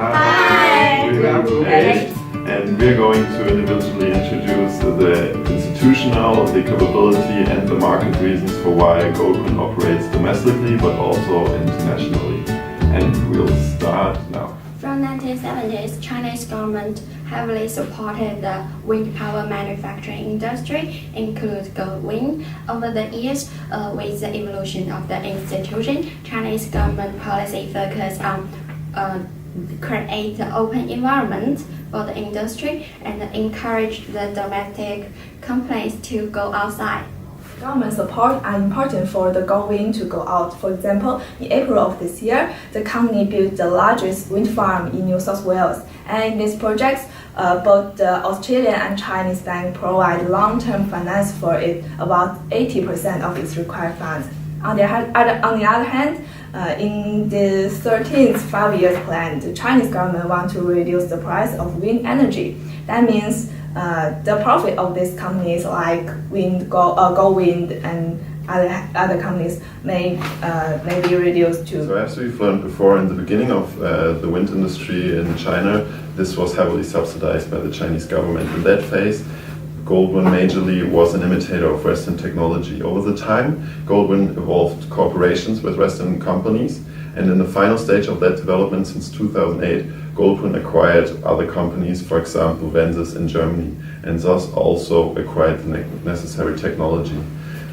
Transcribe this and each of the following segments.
Hi. We are Goldwind, and we're going to individually introduce the institutional, the capability and the market reasons for why Goldwind operates domestically but also internationally. And we'll start now. From 1970s, Chinese government heavily supported the wind power manufacturing industry, including Goldwind. Over the years, with the evolution of the institution, Chinese government policy focused on create the open environment for the industry and encourage the domestic companies to go outside. Government support are important for the Goldwind to go out. For example, in April of this year, the company built the largest wind farm in New South Wales. And in these projects, both the Australian and Chinese bank provide long-term finance for it, about 80% of its required funds. On the other hand, in the 13th five-year plan, the Chinese government wants to reduce the price of wind energy. That means the profit of these companies like Goldwind and other companies may be reduced too. So as we've learned before, in the beginning of the wind industry in China, this was heavily subsidized by the Chinese government. In that phase, Goldwind majorly was an imitator of Western technology. Over the time, Goldwind evolved cooperations with Western companies, and in the final stage of that development since 2008, Goldwind acquired other companies, for example, Vensis in Germany, and thus also acquired the necessary technology.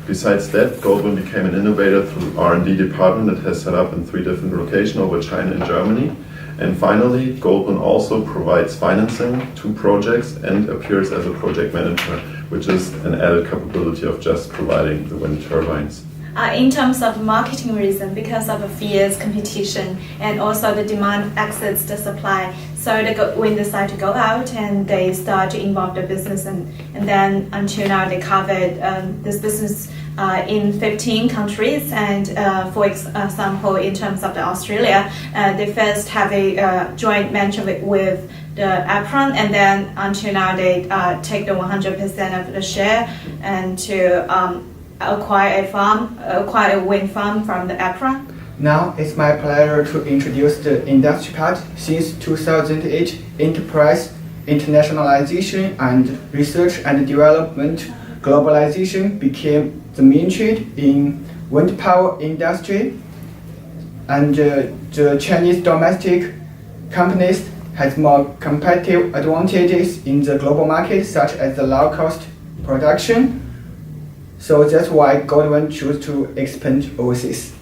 Besides that, Goldwind became an innovator through R&D department that has set up in 3 different locations over China and Germany. And finally, Goldwind also provides financing to projects and appears as a project manager, which is an added capability of just providing the wind turbines. In terms of marketing reason, because of a fierce competition and also the demand exceeds the supply, so the Goldwind decide to go out and they start to involve the business, and then until now they covered this business in 15 countries. And for example, in terms of the Australia, they first have a joint venture with the Apron, and then until now they take the 100% of the share and to acquire a wind farm from the Apron. Now it's my pleasure to introduce the industry part. Since 2008, enterprise internationalization and research and development globalization became the main trend in wind power industry, and the Chinese domestic companies has more competitive advantages in the global market, such as the low cost production. So that's why Goldwind chose to expand overseas.